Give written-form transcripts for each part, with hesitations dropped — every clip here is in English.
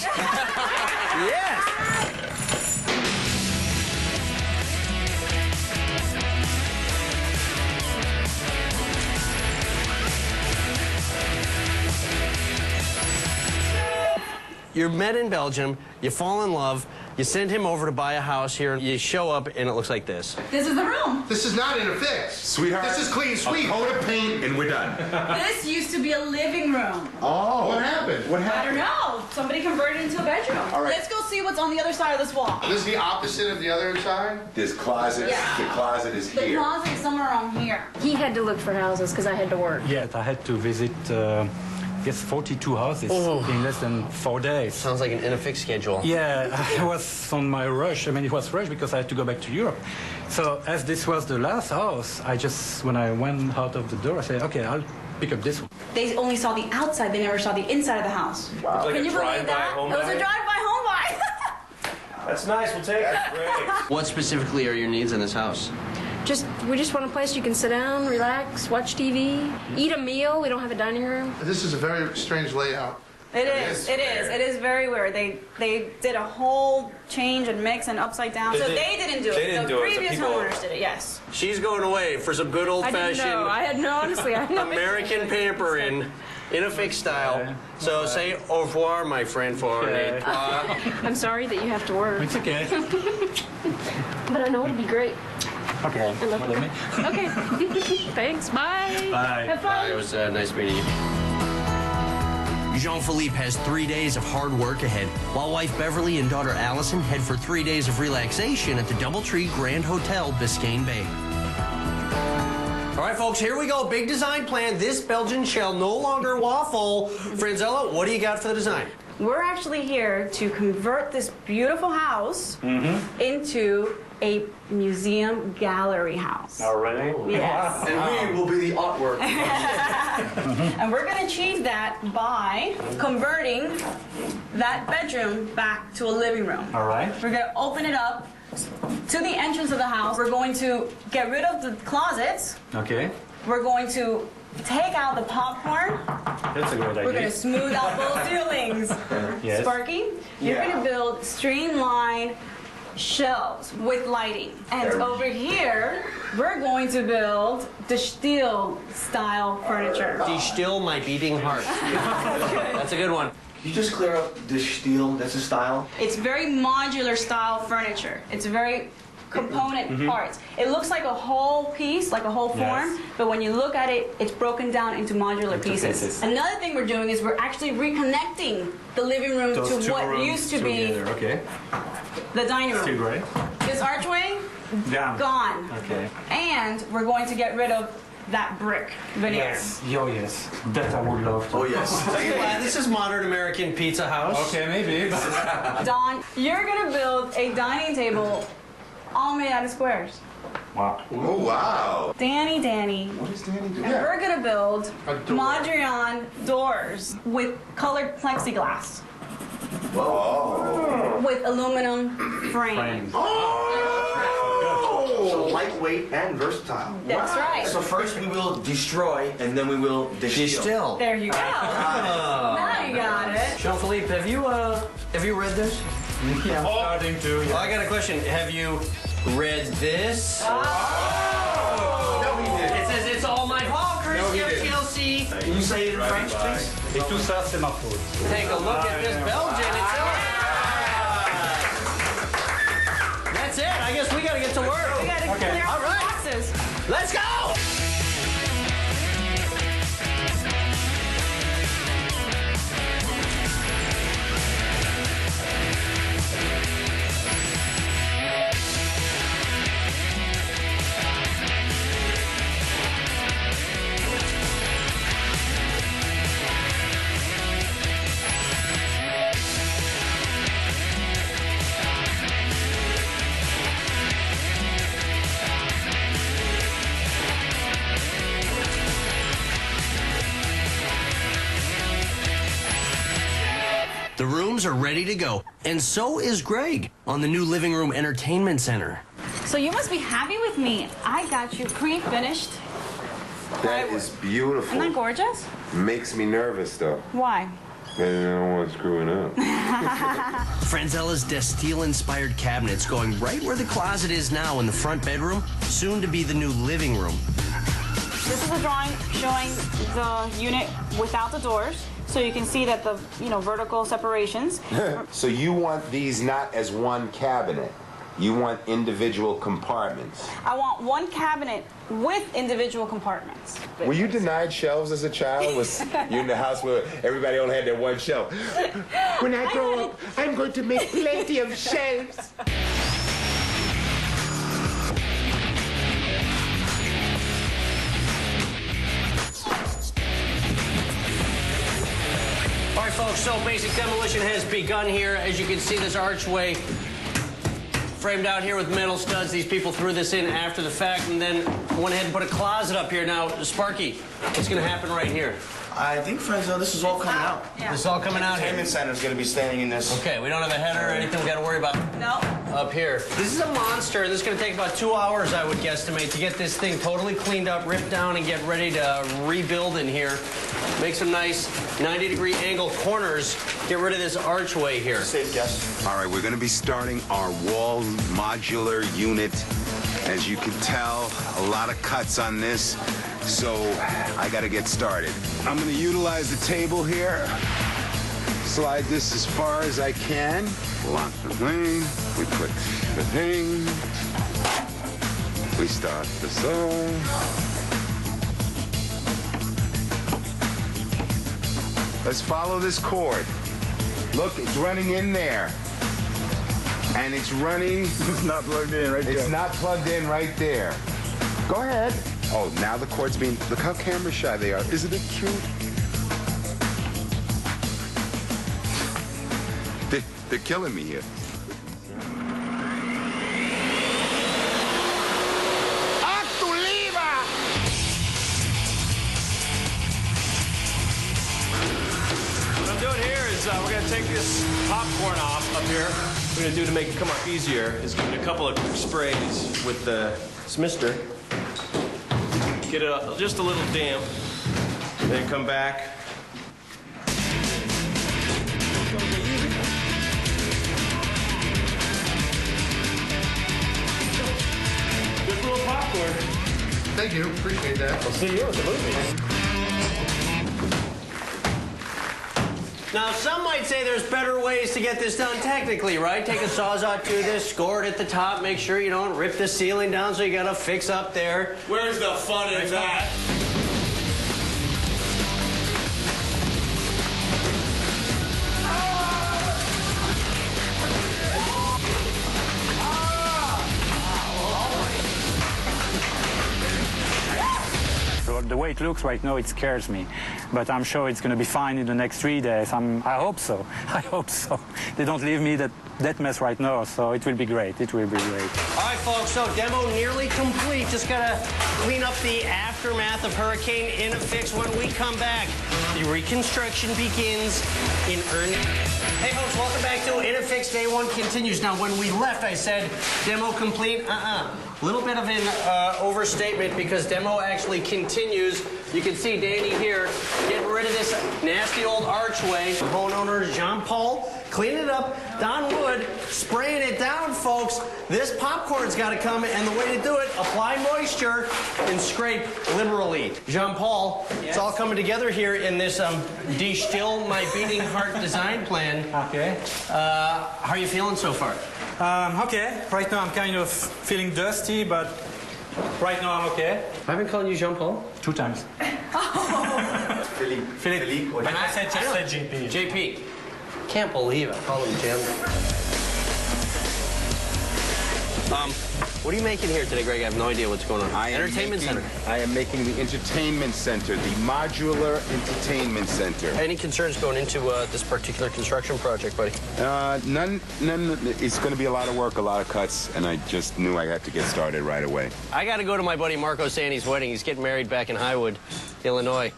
Yes! You're met in Belgium, you fall in love, you send him over to buy a house here, you show up, and it looks like this. This is the room. This is not in a fix. Sweetheart. This is clean sweep. A coat of paint and we're done. This used to be a living room. Oh. What happened? What I happened? don't know. Somebody converted it into a bedroom. All right. Let's go see what's on the other side of this wall. This is the opposite of the other side? This closet, Yeah. the closet is The here. closet is somewhere around here. He had to look for houses because I had to work. Yeah, I had to visit, yes, 42 houses in less than 4 days. Sounds like an in a fixed schedule. Yeah, I was on my rush. I mean, it was rush because I had to go back to Europe. So as this was the last house, when I went out of the door, I said, okay, I'll pick up this one. They only saw the outside. They never saw the inside of the house. Wow. Can you believe that? It was a drive-by home buy. That's nice, we'll take it. Great. What specifically are your needs in this house? We just want a place you can sit down, relax, watch TV, eat a meal. We don't have a dining room. This is a very strange layout. It is. It is. It is very weird. They did a whole change and mix and upside down. So they didn't do it. They didn't the do it. The previous people- homeowners did it. Yes. She's going away for some good I didn't know. old-fashioned I had no, honestly, I had no. American pampering in a fixed style. So say au revoir, my friend, for Okay. I'm sorry that you have to work, It's okay. but I know it'll be great. Okay. I love Follow me. you. Okay. Thanks. Bye. Bye. Have fun. It was nice meeting you. Jean-Philippe has 3 days of hard work ahead, while wife Beverly and daughter Allison head for 3 days of relaxation at the DoubleTree Grand Hotel, Biscayne Bay. All right, folks, here we go. Big design plan. This Belgian shall no longer waffle. Franzella, what do you got for the design? We're actually here to convert this beautiful house into a museum gallery house. Already? Yes. And we will be the artwork. And we're going to achieve that by converting that bedroom back to a living room. All right. We're going to open it up to the entrance of the house. We're going to get rid of the closets. Okay. We're going to take out the popcorn. That's a great idea. We're going to smooth out both ceilings. Yes. Sparky, you're going to build streamlined shelves with lighting. And over here, we're going to build the steel style furniture. Die still my beating heart. That's a good one. You just clear up the steel, that's a style. It's very modular style furniture. It's very component parts. It looks like a whole piece, like a whole form, Yes. but when you look at it, it's broken down into modular pieces. Another thing we're doing is we're actually reconnecting the living room Those to two what rooms used to be together. Okay. the dining Still room. great. This archway, Down. gone. Okay. And we're going to get rid of that brick veneer. Yes. Oh, yes. That I would love to. Oh, yes. Are you glad this is modern American pizza house? Okay, maybe. Don, you're going to build a dining table all made out of squares. Wow. Oh, wow. Danny. What is Danny doing? And we're gonna build A door. Mondrian doors with colored plexiglass Oh. with aluminum frame. So lightweight and versatile. That's right. So first we will destroy, and then we will distill. There you go. Now you got it. Jean-Philippe, have you read this? Yeah, I'm starting to. Well, I got a question. Have you read this? No, he didn't. It says it's all my fault, Christian TLC. Can you say it in French, please? Et tout ça, c'est ma faute. Take a look at this Belgian. That's it. I guess we got to get to work. We gotta Okay. clear All out the right. boxes. Let's go. The rooms are ready to go, and so is Greg on the new living room entertainment center. So you must be happy with me. I got you pre-finished. That is beautiful. Isn't that gorgeous? Makes me nervous, though. Why? Maybe they don't want screwing up. Franzella's Destille-inspired cabinets going right where the closet is now in the front bedroom, soon to be the new living room. This is a drawing showing the unit without the doors, so you can see that the vertical separations. So you want these not as one cabinet. You want individual compartments. I want one cabinet with individual compartments. Were you denied shelves as a child? Was you in the house where everybody only had their one shelf? When I grow up, I'm going to make plenty of shelves. All right, folks, so basic demolition has begun here. As you can see, this archway framed out here with metal studs. These people threw this in after the fact and then went ahead and put a closet up here. Now, Sparky, what's going to happen right here? I think, Franzel, this is all coming out. Yeah. This is all coming out here. Entertainment center is going to be staying in this. Okay, we don't have a header or anything we got to worry about No. up here. This is a monster. This is going to take about 2 hours, I would guesstimate, to get this thing totally cleaned up, ripped down, and get ready to rebuild in here. Make some nice 90-degree angle corners. Get rid of this archway here. Safe guess. All right, we're going to be starting our wall modular unit. As you can tell, a lot of cuts on this, so I got to get started. I'm going to utilize the table here. Slide this as far as I can. Lock the thing. We put the thing. We start the saw. Let's follow this cord. Look, it's running in there. And it's running. It's not plugged in right there. It's not plugged in right there. Go ahead. Oh, now the cord's being. Look how camera shy they are. Isn't it cute? They're killing me here. What I'm doing here is we're going to take this popcorn off up here. What we're going to do to make it come up easier is give it a couple of quick sprays with the Smister. Get it just a little damp. Then come back. Good little popcorn. Thank you, appreciate that. I'll see you at the movies. Now, some might say there's better ways to get this done technically, right? Take a Sawzall to this, score it at the top, make sure you don't rip the ceiling down so you gotta fix up there. Where's the fun in that? The way it looks right now, it scares me. But I'm sure it's going to be fine in the next 3 days. I hope so. I hope so. They don't leave me that mess right now, so it will be great. It will be great. All right, folks, so demo nearly complete. Just gotta clean up the aftermath of Hurricane Inafix. When we come back, the reconstruction begins in earnest. Hey, folks, welcome back to Inafix. Day one continues. Now, when we left, I said demo complete. A little bit of an overstatement because demo actually continues. You can see Danny here getting rid of this nasty old archway. Homeowner Jean-Paul cleaning it up. Don Wood spraying it down, folks. This popcorn's got to come, and the way to do it, apply moisture and scrape liberally. Jean-Paul, yes. It's all coming together here in this De-Still My Beating Heart design plan. Okay. How are you feeling so far? Okay. Right now I'm kind of feeling dusty, but right now I'm okay. I've been calling you Jean-Paul 2 times. Philippe. But I said JP. JP. Can't believe I called him Jim. What are you making here today, Greg? I have no idea what's going on. Entertainment center. I am making the entertainment center, the modular entertainment center. Any concerns going into this particular construction project, buddy? None. It's going to be a lot of work, a lot of cuts, and I just knew I had to get started right away. I got to go to my buddy Marco Sandy's wedding. He's getting married back in Highwood, Illinois,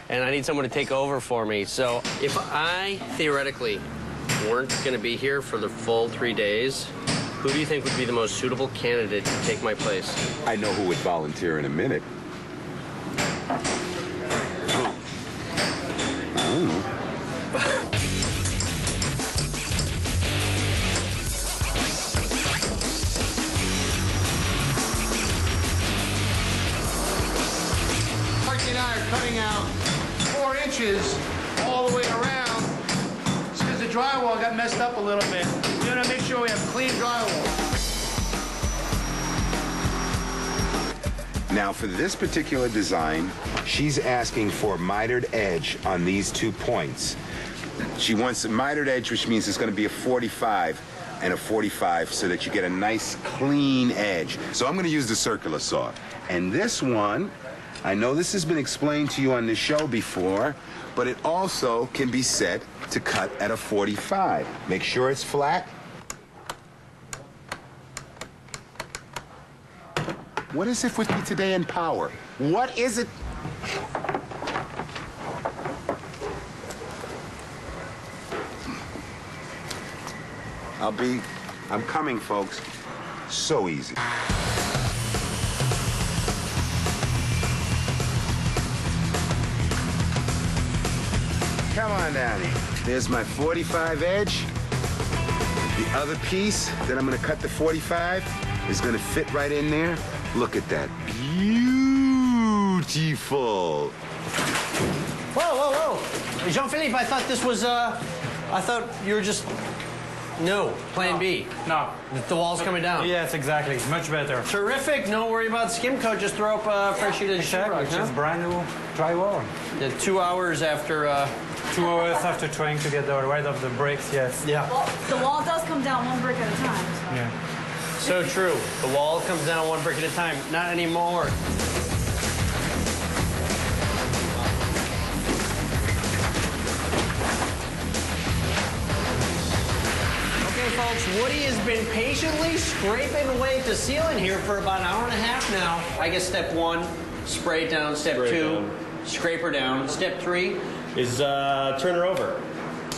and I need someone to take over for me. So if I, theoretically, weren't going to be here for the full 3 days, who do you think would be the most suitable candidate to take my place? I know who would volunteer in a minute. I don't know. cutting out 4 inches all the way around. It's because the drywall got messed up a little bit. We're gonna make sure we have clean drywall. Now, for this particular design, she's asking for a mitered edge on these 2 points. She wants a mitered edge, which means it's going to be a 45 and a 45 so that you get a nice, clean edge. So I'm going to use the circular saw. And this one, I know this has been explained to you on the show before, but it also can be set to cut at a 45. Make sure it's flat. What is it with me today in power? What is it? I'm coming, folks. So easy. Come on down here. There's my 45 edge. The other piece that I'm gonna cut the 45 is gonna fit right in there. Look at that. Beautiful. Whoa, whoa, whoa. Jean-Philippe, I thought this was, I thought you were just... No, plan B. No. The wall's coming down. Yes, exactly. Much better. Terrific. No worry about skim coat. Just throw up a fresh sheet of sheetrock. Just brand new drywall. 2 hours after... 2 hours after trying to get the weight of the bricks, yes. Yeah. Well, the wall does come down 1 brick at a time. So. Yeah. So true. The wall comes down 1 brick at a time. Not anymore. Okay, folks, Woody has been patiently scraping away at the ceiling here for about an hour and a half now. I guess step 1, spray it down. Step 2, scrape her down. Step 3 is turn her over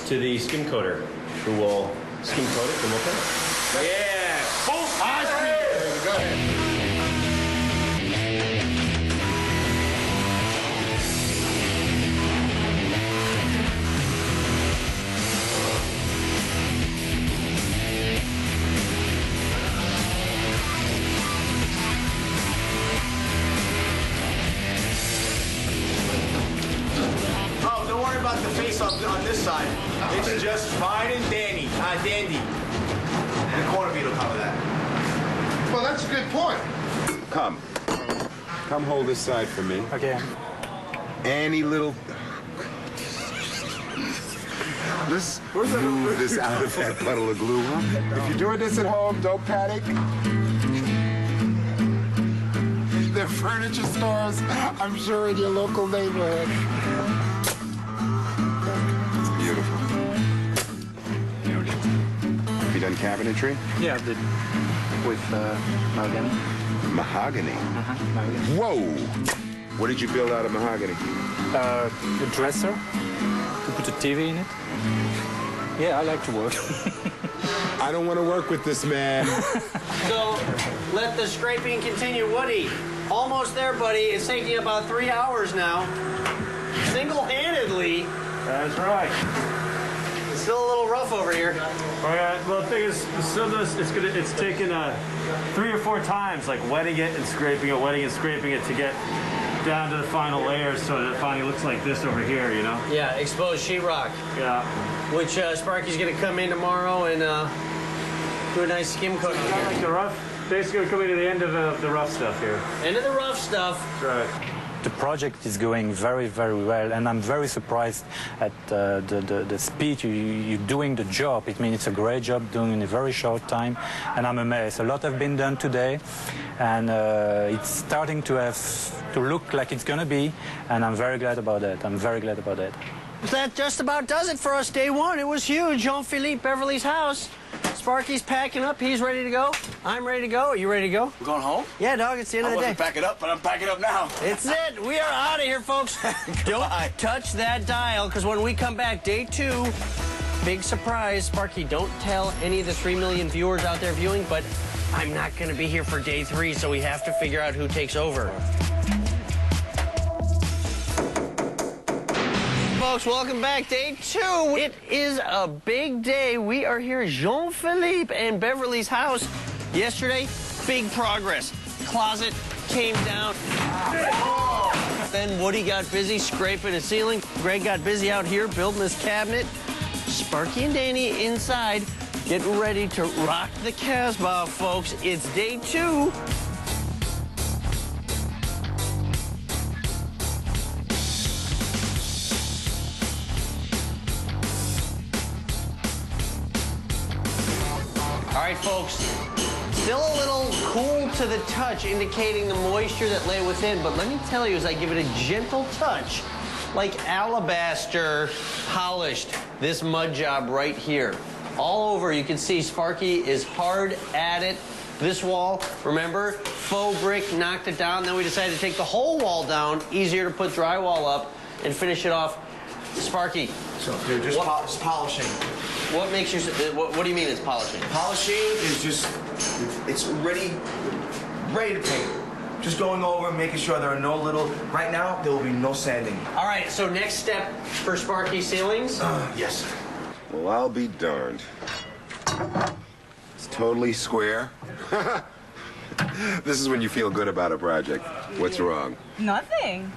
to the skim coater, who will skim coat it and we'll finish. Yeah! Full speed! Go ahead. Oh, don't worry about the face on this side. It's just fine and dandy. Dandy. And the corner bead will cover that. Well, that's a good point. Come hold this side for me. Okay. Any little... Let's move this out of that puddle of glue, huh? If you're doing this at home, don't panic. There are furniture stores, I'm sure, in your local neighborhood. It's beautiful. Have you done cabinetry? Yeah, I did. With mahogany. Mahogany? Mahogany. Whoa! What did you build out of mahogany? A dresser to put a TV in it. Yeah, I like to work. I don't want to work with this man. So let the scraping continue. Woody, almost there, buddy. It's taking about 3 hours now. Single-handedly. That's right. It's still a little rough over here. All right. Well, the thing is, it's taken 3 or 4 times, like wetting it and scraping it, wetting and scraping it to get down to the final layers, so that it finally looks like this over here, you know? Yeah, exposed sheetrock. Yeah. Which Sparky's gonna come in tomorrow and do a nice skim coat on Kind of like here. the rough. Basically, we're coming to the end of the rough stuff here. End of the rough stuff. That's right. The project is going very, very well, and I'm very surprised at the speed you're doing the job. It means it's a great job done in a very short time, and I'm amazed. A lot have been done today, and it's starting to look like it's going to be, and I'm very glad about that. I'm very glad about that. That just about does it for us, day one. It was huge. Jean-Philippe Beverly's house. Sparky's packing up. He's ready to go. I'm ready to go. Are you ready to go? We're going home? Yeah, dog. It's the end of the day. I wasn't packing up, but I'm packing up now. It's it. We are out of here, folks. Don't touch that dial, because when we come back, day 2, big surprise. Sparky, don't tell any of the 3 million viewers out there viewing, but I'm not going to be here for day 3, so we have to figure out who takes over. Folks, welcome back. Day 2. It is a big day. We are here at Jean-Philippe and Beverly's house. Yesterday, big progress. Closet came down. Then Woody got busy scraping the ceiling. Greg got busy out here building this cabinet. Sparky and Danny inside, getting ready to rock the Casbah, folks. It's day 2. All right, folks, still a little cool to the touch, indicating the moisture that lay within, but let me tell you, as I give it a gentle touch, like alabaster polished, this mud job right here. All over, you can see Sparky is hard at it. This wall, remember, faux brick, knocked it down, then we decided to take the whole wall down, easier to put drywall up, and finish it off. Sparky. So they're just polishing. What makes you, what do you mean it's polishing? Polishing is just, it's ready to paint. Just going over, making sure there are no little, right now, there will be no sanding. All right, so next step for Sparky ceilings? Yes. Well, I'll be darned. It's totally square. This is when you feel good about a project. What's wrong? Nothing.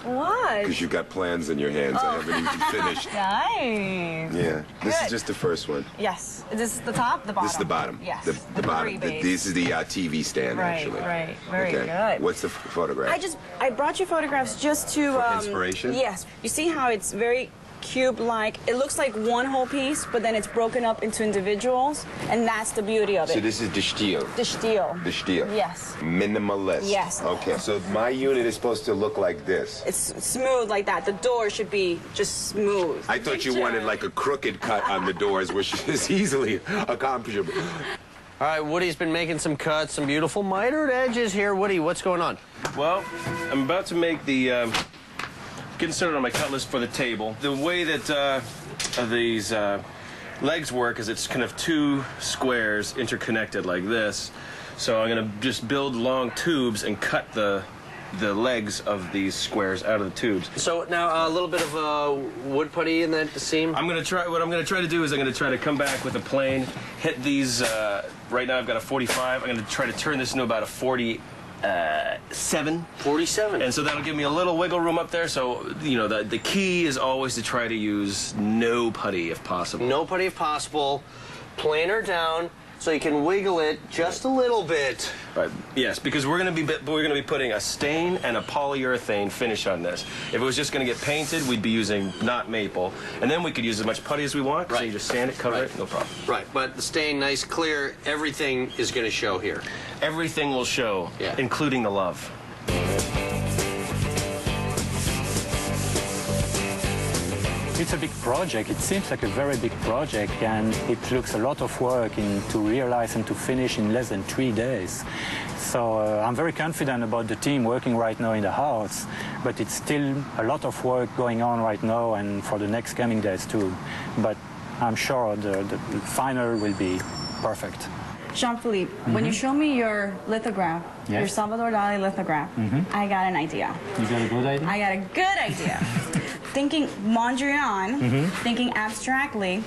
What? Because you've got plans in your hands. I haven't even finished. Nice. Yeah. This Good. is just the first one. Yes. Is this the top, the bottom? This is the bottom. Yes. The bottom. This is the TV stand, right, actually. Right. Very okay. good. What's the photograph? I brought you photographs just to For inspiration? Yes. You see how it's very cube-like. It looks like one whole piece, but then it's broken up into individuals, and that's the beauty of it. So this is the steel. The steel. The steel. Yes. Minimalist. Yes. Okay. So my unit is supposed to look like this. It's smooth like that. The door should be just smooth. I thought you wanted like a crooked cut on the doors, which is easily accomplishable. All right, Woody's been making some cuts, some beautiful mitered edges here. Woody, what's going on? Well, I'm about to make the, getting started on my cut list for the table. The way that these legs work is it's kind of 2 squares interconnected like this. So I'm going to just build long tubes and cut the legs of these squares out of the tubes. So now a little bit of wood putty in that seam. What I'm going to try to do is I'm going to try to come back with a plane, hit these, right now I've got a 45. I'm going to try to turn this into about a 47. 47. And so that'll give me a little wiggle room up there. So, you know, the key is always to try to use no putty if possible. No putty if possible. Planer down so you can wiggle it just a little bit. Right. Yes, because we're going to be putting a stain and a polyurethane finish on this. If it was just going to get painted, we'd be using not maple, and then we could use as much putty as we want. Right. So you just sand it, cover it, no problem. Right, but the stain nice, clear. Everything is going to show here. Everything will show, yeah, including the love. It's a big project. It seems like a very big project, and it looks a lot of work to realize and to finish in less than 3 days. So I'm very confident about the team working right now in the house, but it's still a lot of work going on right now and for the next coming days too. But I'm sure the final will be perfect. Jean-Philippe, when you show me your lithograph, Yes. your Salvador Dali lithograph, I got an idea. You got a good idea? I got a good idea. Thinking Mondrian, thinking abstractly,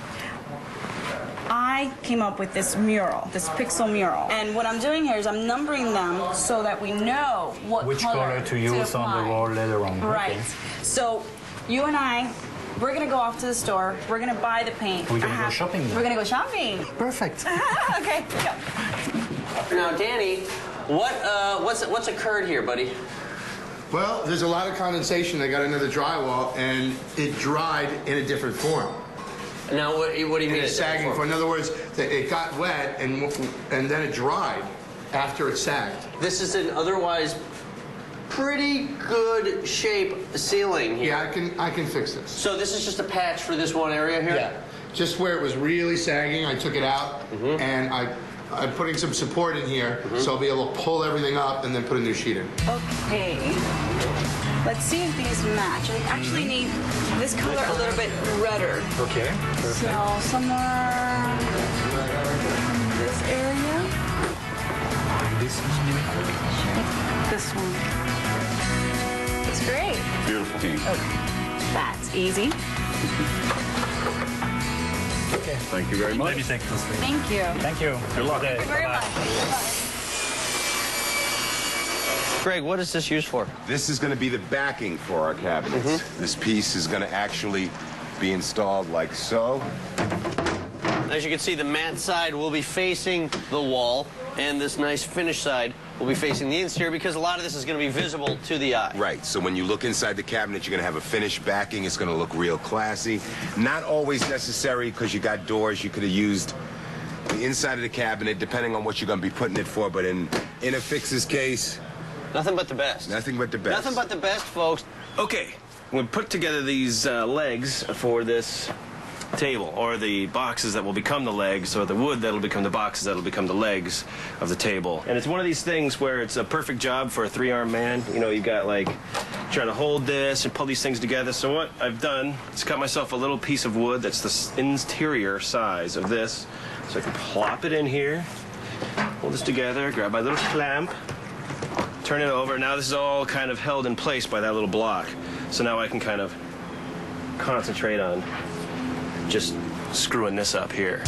I came up with this mural, this pixel mural. And what I'm doing here is I'm numbering them so that we know which color to use on the wall later on. Right. Okay. So you and I, we're going to go off to the store. We're going to buy the paint. We're going to go shopping then. We're going to go shopping. Perfect. Okay, go. Now, Danny, what's occurred here, buddy? Well, there's a lot of condensation that got into the drywall, and it dried in a different form. Now, what do you mean? It's sagging form. In other words, it got wet, and then it dried after it sagged. This is an otherwise pretty good shape ceiling here. Yeah, I can fix this. So this is just a patch for this one area here? Yeah. Just where it was really sagging, I took it out, and I'm putting some support in here, so I'll be able to pull everything up and then put a new sheet in. Okay. Let's see if these match. I actually need this color a little bit redder. Okay. Perfect. So somewhere in this area. This one. This one. It's great. Beautiful piece. That's easy. Okay. Thank you very much. Let me take this. Thank you. Thank you. Good luck. Very much. Bye. Greg, what is this used for? This is going to be the backing for our cabinets. This piece is going to actually be installed like so. As you can see, the matte side will be facing the wall, and this nice finished side will be facing the interior because a lot of this is going to be visible to the eye. Right, so when you look inside the cabinet, you're going to have a finished backing. It's going to look real classy. Not always necessary because you got doors. You could have used the inside of the cabinet, depending on what you're going to be putting it for, but in a Fix's case... Nothing but the best. Nothing but the best. Nothing but the best, folks. Okay, we put together these legs for this table, or the boxes that will become the legs, or the wood that'll become the boxes that'll become the legs of the table. And it's one of these things where it's a perfect job for a three-armed man. You know, you got like trying to hold this and pull these things together. So what I've done is cut myself a little piece of wood that's the interior size of this, so I can plop it in here, hold this together, grab my little clamp, turn it over. Now this is all kind of held in place by that little block. So now I can kind of concentrate on just screwing this up here.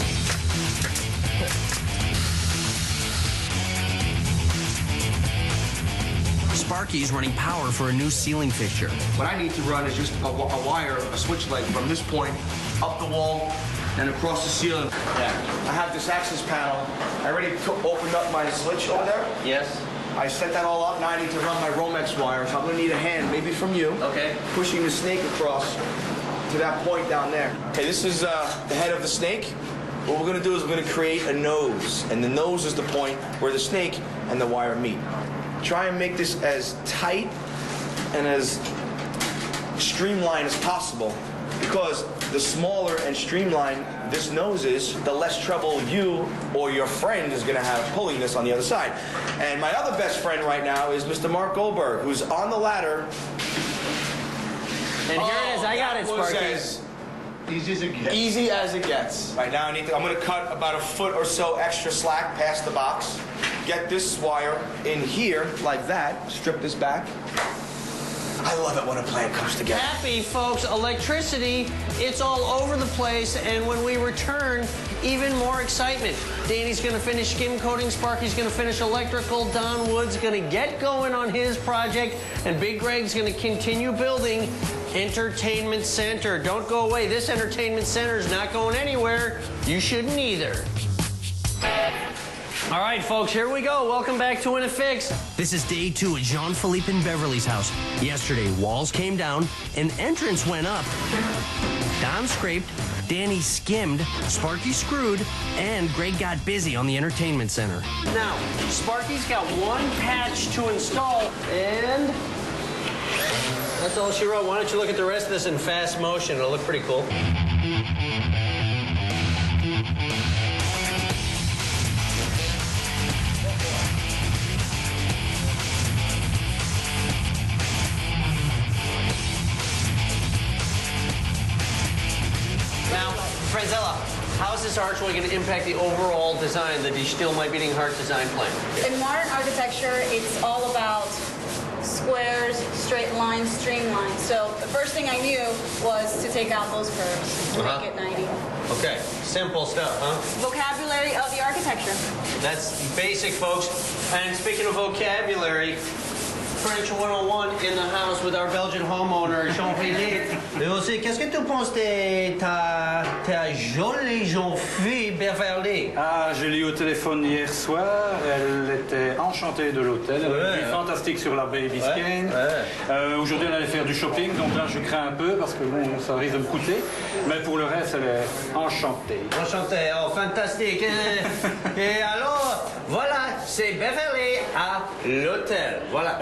Sparky's running power for a new ceiling fixture. What I need to run is just a wire, a switch leg from this point up the wall and across the ceiling. Yeah. I have this access panel. I already opened up my switch over there. Yes. I set that all up. Now I need to run my Romex wire, so I'm going to need a hand, maybe from you. Okay. Pushing the snake across to that point down there. Okay, this is the head of the snake. What we're going to do is we're going to create a nose, and the nose is the point where the snake and the wire meet. Try and make this as tight and as streamlined as possible, because the smaller and streamlined this nose is, the less trouble you or your friend is going to have pulling this on the other side. And my other best friend right now is Mr. Mark Goldberg, who's on the ladder. And here it is. I got it, Sparky. As Easy as it gets. easy as it gets. Right now, I'm going to cut about a foot or so extra slack past the box. Get this wire in here like that. Strip this back. I love it when a plan comes together. Happy, folks. Electricity, it's all over the place, and when we return, even more excitement. Danny's going to finish skim coating, Sparky's going to finish electrical, Don Wood's going to get going on his project, and Big Greg's going to continue building Entertainment Center. Don't go away. This Entertainment Center is not going anywhere. You shouldn't either. All right, folks, here we go. Welcome back to In a Fix. This is day 2 at Jean-Philippe and Beverly's house. Yesterday, walls came down, an entrance went up. Don scraped, Danny skimmed, Sparky screwed, and Greg got busy on the Entertainment Center. Now, Sparky's got one patch to install, and that's all she wrote. Why don't you look at the rest of this in fast motion? It'll look pretty cool. Franzella, how is this archway going to impact the overall design, the Die Still My Beating Heart design plan? In modern architecture, it's all about squares, straight lines, streamlines. So the first thing I knew was to take out those curves to make it 90. Okay, simple stuff, huh? Vocabulary of the architecture. That's basic, folks. And speaking of vocabulary, French 101 in the house with our Belgian homeowner, Jean-Philippe. Et aussi, qu'est-ce que tu penses de ta jolie jeune fille, Beverly? Ah, je l'ai eu au téléphone hier soir. Elle était enchantée de l'hôtel. Elle a une vue fantastique sur la baie Biscayne. Aujourd'hui, elle allait faire du shopping, donc là, je crains un peu parce que bon, ça risque de me coûter. Mais pour le reste, elle est enchantée. Enchantée, oh, fantastique. Et alors, voilà, c'est Beverly à l'hôtel. Voilà.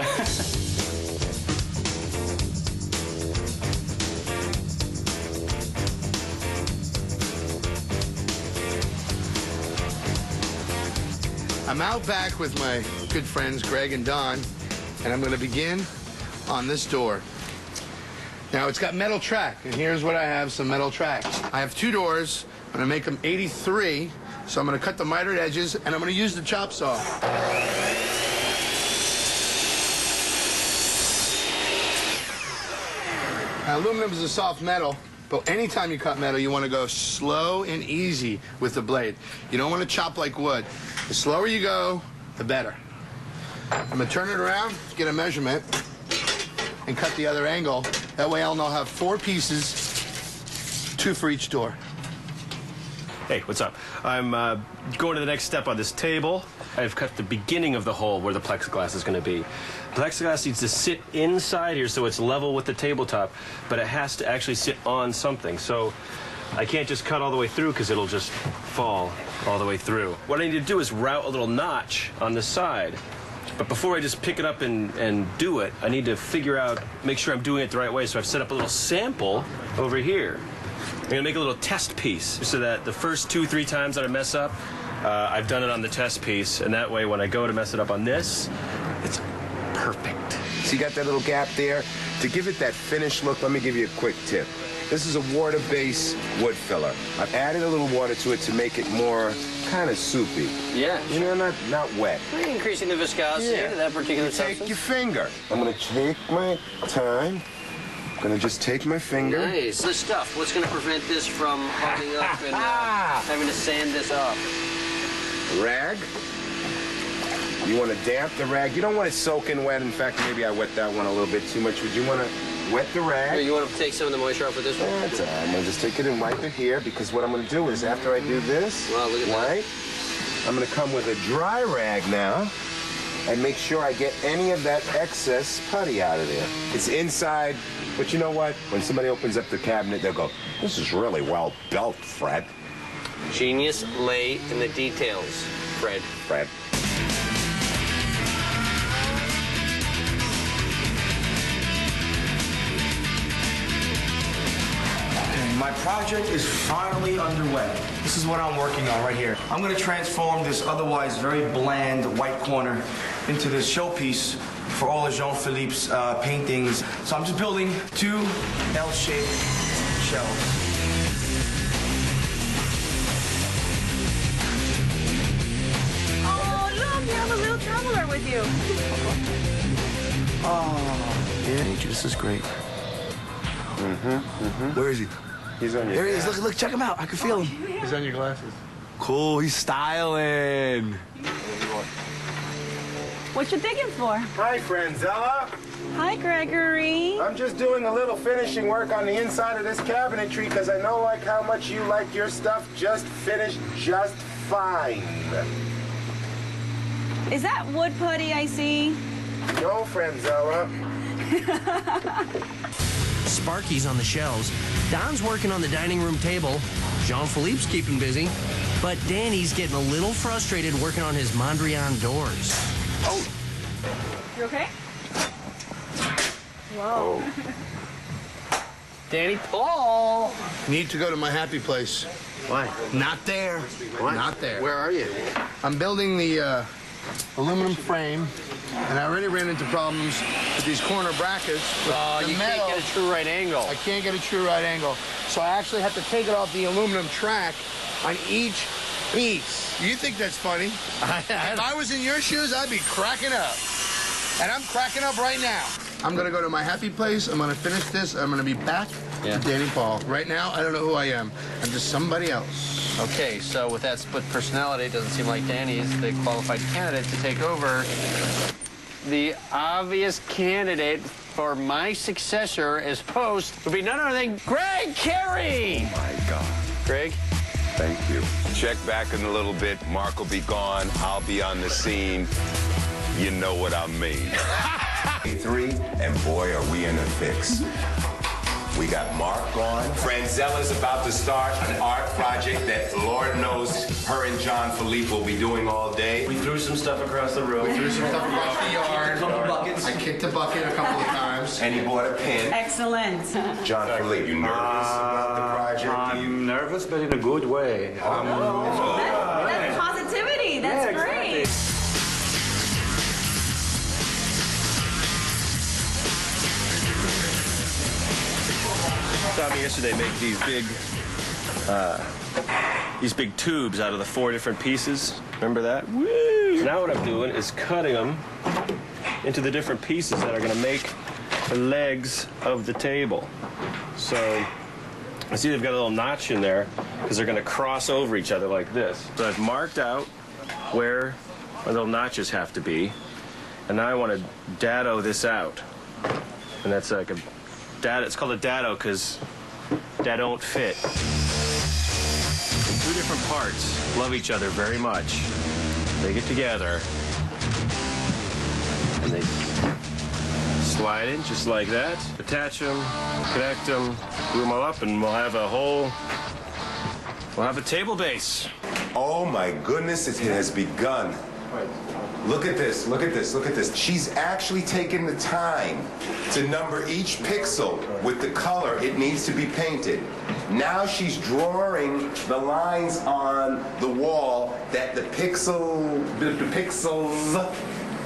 I'm out back with my good friends Greg and Don, and I'm going to begin on this door. Now, it's got metal track, and here's what I have, some metal tracks. I have 2 doors. I'm going to make them 83, so I'm going to cut the mitered edges, and I'm going to use the chop saw. Now, aluminum is a soft metal, but anytime you cut metal, you want to go slow and easy with the blade. You don't want to chop like wood. The slower you go, the better. I'm gonna turn it around, get a measurement, and cut the other angle. That way I'll have 4 pieces, 2 for each door. Hey, what's up? I'm going to the next step on this table. I've cut the beginning of the hole where the plexiglass is going to be. Plexiglass needs to sit inside here so it's level with the tabletop, but it has to actually sit on something. So I can't just cut all the way through because it'll just fall all the way through. What I need to do is route a little notch on the side. But before I just pick it up and do it, I need to figure out, make sure I'm doing it the right way. So I've set up a little sample over here. I'm gonna make a little test piece so that the first 2-3 times that I mess up, I've done it on the test piece, and that way when I go to mess it up on this, it's perfect. So you got that little gap there? To give it that finished look, let me give you a quick tip. This is a water-based wood filler. I've added a little water to it to make it more kind of soupy. Yeah. You know, not wet. We're increasing the viscosity of that particular substance. Take your finger. I'm gonna take my time. I'm gonna just take my finger. Nice. The stuff. What's gonna prevent this from hardening up and having to sand this up? Rag. You want to damp the rag. You don't want it soaking wet. In fact, maybe I wet that one a little bit too much. Would you want to wet the rag? Here, you want to take some of the moisture off with this one? That's all right. I'm going to just take it and wipe it here because what I'm going to do is after I do this, wow, look at that. I'm going to come with a dry rag now and make sure I get any of that excess putty out of there. It's inside, but you know what? When somebody opens up the cabinet, they'll go, "This is really well built, Fred." Genius lay in the details, Fred. Fred. My project is finally underway. This is what I'm working on right here. I'm going to transform this otherwise very bland white corner into this showpiece for all of Jean-Philippe's paintings. So I'm just building 2 L-shaped shelves. Oh, look, you have a little traveler with you. Oh, yeah, this is great. Where is he? He's on your There he is. Look, check him out. I can feel him. He's on your glasses. Cool, he's styling. What you digging for? Hi, Franzella. Hi, Gregory. I'm just doing a little finishing work on the inside of this cabinetry because I know like how much you like your stuff just finished just fine. Is that wood putty I see? No, Franzella. Sparky's on the shelves. Don's working on the dining room table. Jean-Philippe's keeping busy. But Danny's getting a little frustrated working on his Mondrian doors. Oh. You okay? Whoa. Danny Paul. Need to go to my happy place. Why? Not there. What? Not there. Where are you? I'm building the aluminum frame, and I already ran into problems with these corner brackets. Oh, you can't get a true right angle. I can't get a true right angle. So I actually have to take it off the aluminum track on each piece. You think that's funny? If I was in your shoes, I'd be cracking up. And I'm cracking up right now. I'm gonna go to my happy place. I'm gonna finish this. I'm gonna be back to Danny Paul. Right now, I don't know who I am. I'm just somebody else. Okay, so with that split personality, it doesn't seem like Danny's the qualified candidate to take over. The obvious candidate for my successor as host would be none other than Greg Carey. Oh my God. Greg? Thank you. Check back in a little bit. Mark will be gone. I'll be on the scene. You know what I mean. 3, and boy, are we in a fix. We got Mark on. Franzella's about to start an art project that Lord knows her and Jean-Philippe will be doing all day. We threw some stuff across the room. Threw some stuff across the yard. Buckets. I kicked a bucket a couple of times. And he bought a pen. Excellent. Jean-Philippe, you nervous about the project? I'm nervous, but in a good way. That's positivity. That's great. Saw me yesterday make these big tubes out of the 4 different pieces. Remember that? Woo! So now what I'm doing is cutting them into the different pieces that are going to make the legs of the table. So I see they've got a little notch in there because they're going to cross over each other like this. So I've marked out where my little notches have to be. And And now I want to dado this out. And that's like a dado. It's called a dado because that don't fit. Two different parts love each other very much. They get together and they slide in just like that. Attach them, connect them, glue them all up, and we'll have a table base. Oh my goodness, it has begun. Look at this, look at this, look at this. She's actually taken the time to number each pixel with the color it needs to be painted. Now she's drawing the lines on the wall that the pixels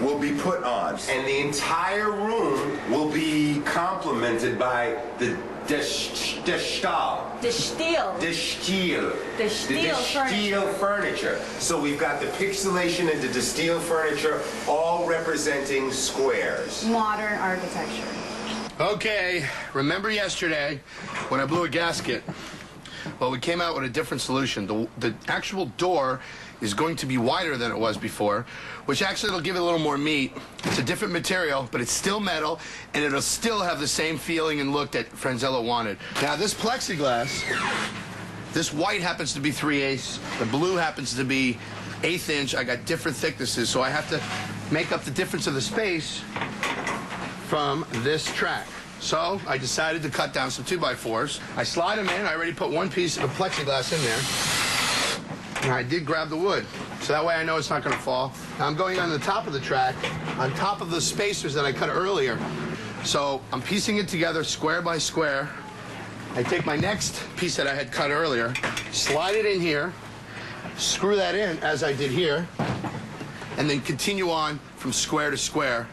will be put on. And the entire room will be complemented by the steel furniture. So we've got the pixelation and the steel furniture all representing squares. Modern architecture. Okay, remember yesterday when I blew a gasket? Well, we came out with a different solution. The actual door is going to be wider than it was before, which actually will give it a little more meat. It's a different material, but it's still metal, and it'll still have the same feeling and look that Franzello wanted. Now, this plexiglass, this white happens to be 3/8, the blue happens to be 1/8 inch. I got different thicknesses, so I have to make up the difference of the space from this track. So I decided to cut down some 2x4s. I slide them in. I already put one piece of plexiglass in there. And I did grab the wood, so that way I know it's not going to fall. Now I'm going on the top of the track, on top of the spacers that I cut earlier. So I'm piecing it together square by square. I take my next piece that I had cut earlier, slide it in here, screw that in as I did here, and then continue on from square to square.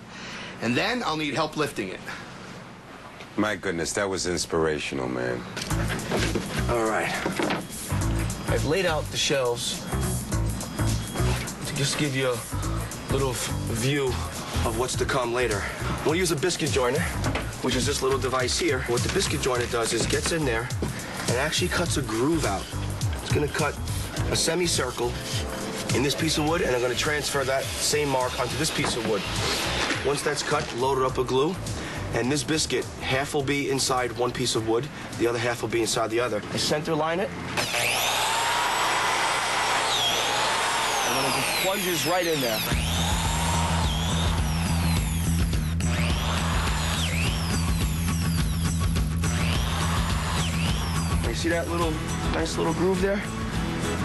And then I'll need help lifting it. My goodness, that was inspirational, man. All right. I've laid out the shelves to just give you a little view of what's to come later. We'll use a biscuit joiner, which is this little device here. What the biscuit joiner does is gets in there and actually cuts a groove out. It's going to cut a semicircle in this piece of wood, and I'm going to transfer that same mark onto this piece of wood. Once that's cut, load it up with glue. And this biscuit, half will be inside one piece of wood, the other half will be inside the other. I center line it. And then it just plunges right in there. You see that nice little groove there?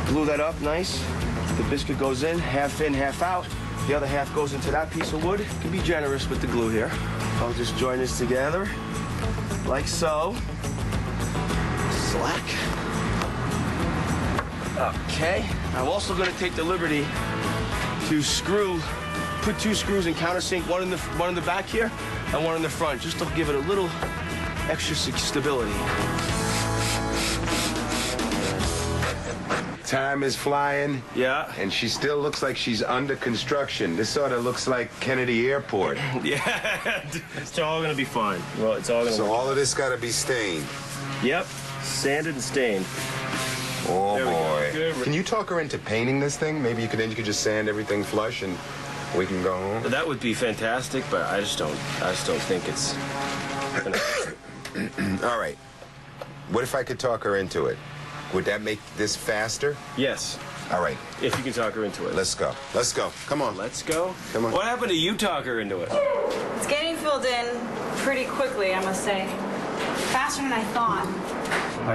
Glue that up nice. The biscuit goes in, half out. The other half goes into that piece of wood. You can be generous with the glue here. I'll just join this together, like so. Slack. Okay. I'm also going to take the liberty to put 2 screws in countersink, one in the back here and one in the front, just to give it a little extra stability. Time is flying. Yeah. And she still looks like she's under construction. This sort of looks like Kennedy Airport. Yeah. It's all going to be fine. Well, it's all going to So all of this got to be stained. Yep. Sanded and stained. Oh, boy. Good. Can you talk her into painting this thing? Maybe you could just sand everything flush and we can go home. That would be fantastic, but I just don't think it's... All right. What if I could talk her into it? Would that make this faster? Yes. All right. If you can talk her into it. Let's go. Let's go. Come on. Let's go? Come on. What happened to you talk her into it? It's getting filled in pretty quickly, I must say. Faster than I thought.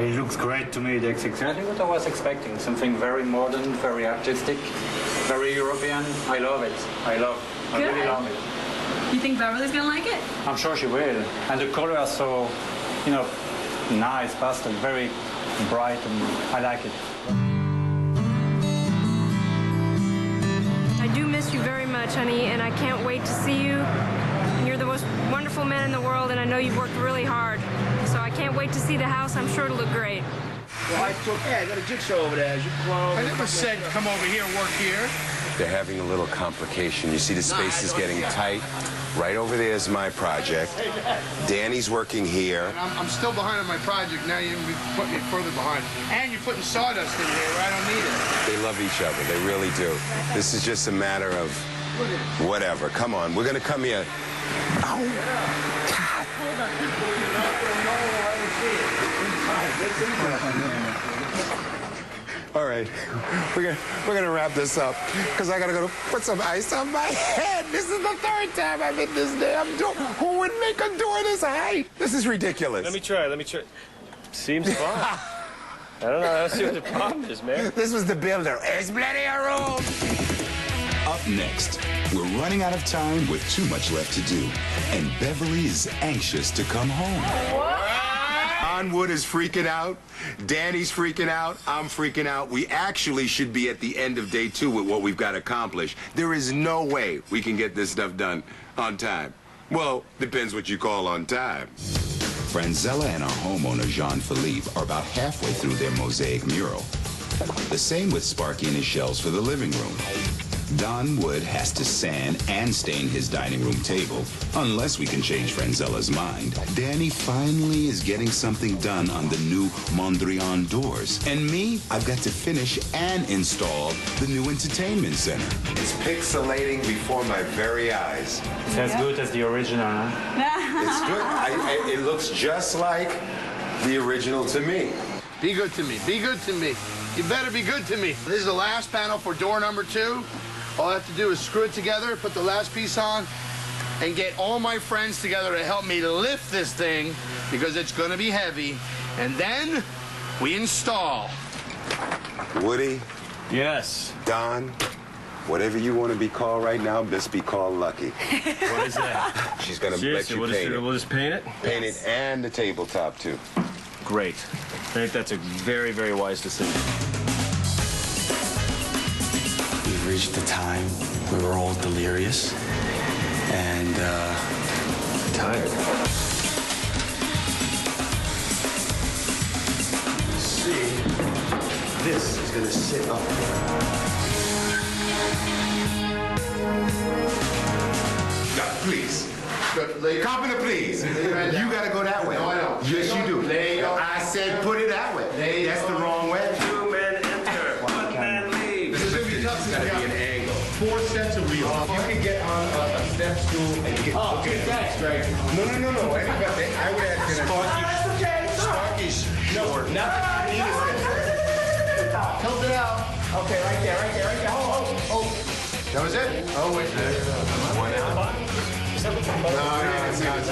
It looks great to me. That's exactly what I was expecting. Something very modern, very artistic, very European. I love it. I really love it. You think Beverly's gonna like it? I'm sure she will. And the color are so, nice, pastel, very bright, and I like it. I do miss you very much, honey, and I can't wait to see you. You're the most wonderful man in the world, and I know you've worked really hard. So I can't wait to see the house. I'm sure it'll look great. Well, I got a jigsaw over there. I never said come over here and work here. They're having a little complication. You see the space is getting tight. Right over there is my project. Danny's working here. And I'm still behind on my project. Now you're putting me further behind. And you're putting sawdust in here. I don't need it. They love each other. They really do. This is just a matter of Whatever. Come on. We're going to come here. Oh, God. All right. We're gonna wrap this up because I gotta go put some ice on my head. This is the third time I'm in this damn door. Who would make a door this height? This is ridiculous. Let me try. Seems fine. I don't know. Let's see what the problem is, man. This was the builder. There's plenty of room. Up next, we're running out of time with too much left to do, and Beverly is anxious to come home. Don Wood is freaking out. Danny's freaking out. I'm freaking out. We actually should be at the end of day 2 with what we've got accomplished. There is no way we can get this stuff done on time. Well, depends what you call on time. Franzella and our homeowner, Jean-Philippe, are about halfway through their mosaic mural. The same with Sparky and his shelves for the living room. Don Wood has to sand and stain his dining room table, unless we can change Franzella's mind. Danny finally is getting something done on the new Mondrian doors. And me, I've got to finish and install the new entertainment center. It's pixelating before my very eyes. It's as good as the original, huh? It's good. It looks just like the original to me. Be good to me. Be good to me. You better be good to me. This is the last panel for door number 2. All I have to do is screw it together, put the last piece on, and get all my friends together to help me lift this thing because it's going to be heavy. And then we install. Woody? Yes. Don? Whatever you want to be called right now, best be called Lucky. What is that? She's going to let you paint it. We'll just paint it? Paint it and the tabletop, too. Great. I think that's a very, very wise decision. We've reached the time we were all delirious and tired. See, this is going to sit up. Please. Carpenter, please. You got to go that way. No, I don't. Yes, you do. I said put it that way. That's the wrong way. 2 men enter, 1 man leaves. This is going to be tough. It's got to be an angle. 4 sets of wheels. You can get on a step stool and get. Oh, good, thanks, Greg. No. I would ask you. Sparky's short. Tilt it out. Okay, right there. Oh. That was it? Oh, wait. One out. No, it's not.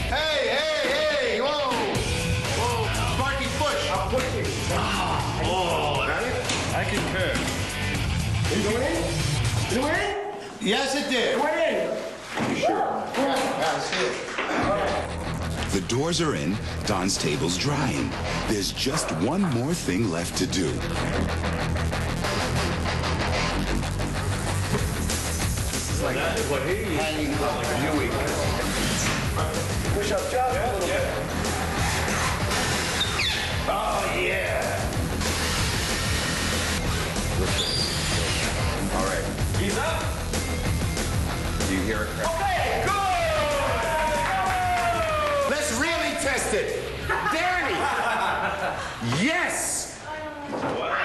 Hey, whoa. Sparky, push. I'm pushing. Oh, I concur. Did it go in? Yes, it did. It went in. Sure. Yeah, I see it. All right. The doors are in, Don's table's drying. There's just one more thing left to do. Like what he hanging like a Buick. Push up just a little bit. Oh, yeah. All right. He's up. Do you hear it? Okay, good. Let's really test it. Danny. Yes.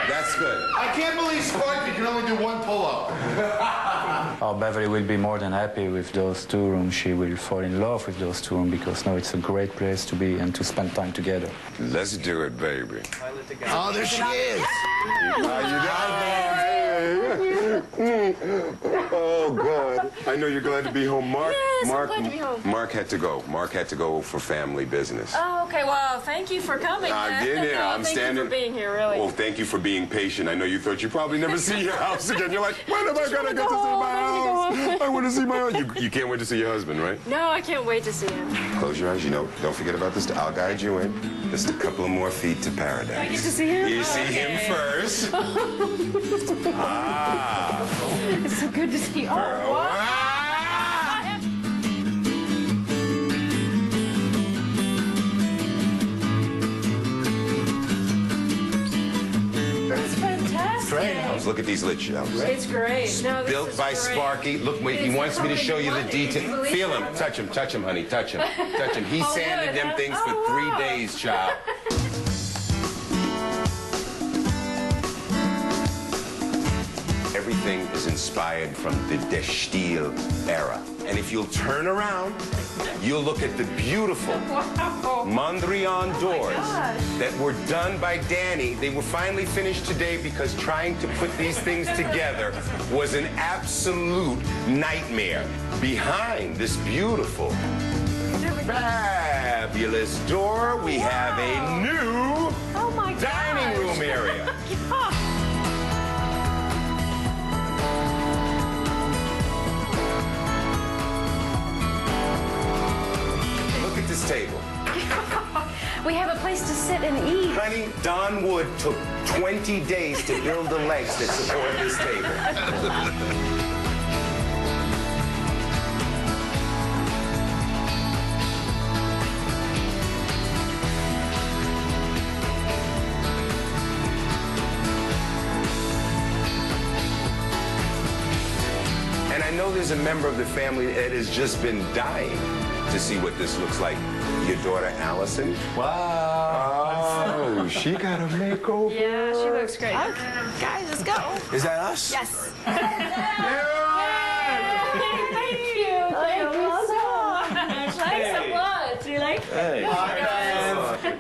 That's good. I can't believe Sparky can only do 1 pull-up. Oh, Beverly will be more than happy with those 2 rooms. She will fall in love with those 2 rooms because now it's a great place to be and to spend time together. Let's do it, baby. Oh, there she is. How you doing? Oh, God. I know you're glad to be home. Yes, I'm glad to be home. Mark had to go. Mark had to go for family business. Oh, okay. Well, thank you for coming. I'm getting here. I'm standing. Thank you for being here, really. Well, thank you for being patient. I know you thought you'd probably never see your house again. You're like, when am I going to get to see my house? I want to see my house. You can't wait to see your husband, right? No, I can't wait to see him. Close your eyes. Don't forget about this. I'll guide you in. Just a couple of more feet to paradise. I get to see him? You see him first. It's so good to see you. Oh, what? That's fantastic. Great house. Look at these lit shelves. It's great. No, this Built is by great. Sparky. Look, wait, he wants me to show you the detail. Feel him. Touch him, honey. Touch him. He Oh, sanded good, them huh? things for Oh, 3 wow. days, child. everything is inspired from the De Stijl era. And if you'll turn around, you'll look at the beautiful Mondrian doors that were done by Danny. They were finally finished today because trying to put these things together was an absolute nightmare. Behind this beautiful, fabulous door, we have a new dining room area. Look at this table. We have a place to sit and eat. Honey, Don Wood took 20 days to build the legs that support this table. And I know there's a member of the family that has just been dying to see what this looks like. Your daughter, Allison. Wow. Oh, she got a makeover. Yeah, she looks great. Guys, let's go. Is that us? Yes. Thank you. Thank you so much. Thanks a lot. You like it?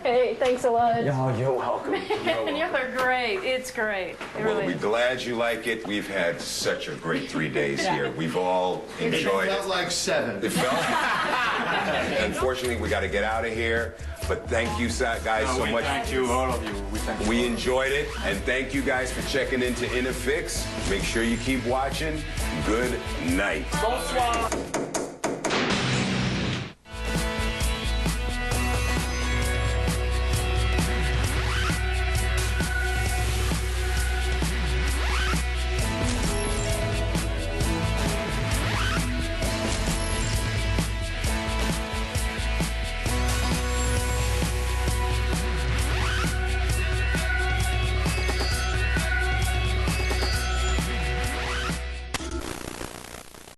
Hey, thanks a lot. Oh, you're welcome. And you're great. It's great. It Well, really we're glad you like it. We've had such a great 3 days here. We've all enjoyed It it. felt like 7. It felt. Unfortunately, we got to get out of here. But thank you, guys, so much. Thank you, all of you. We thank you. We enjoyed it, and thank you guys for checking into InnerFix. Make sure you keep watching. Good night. Bonsoir.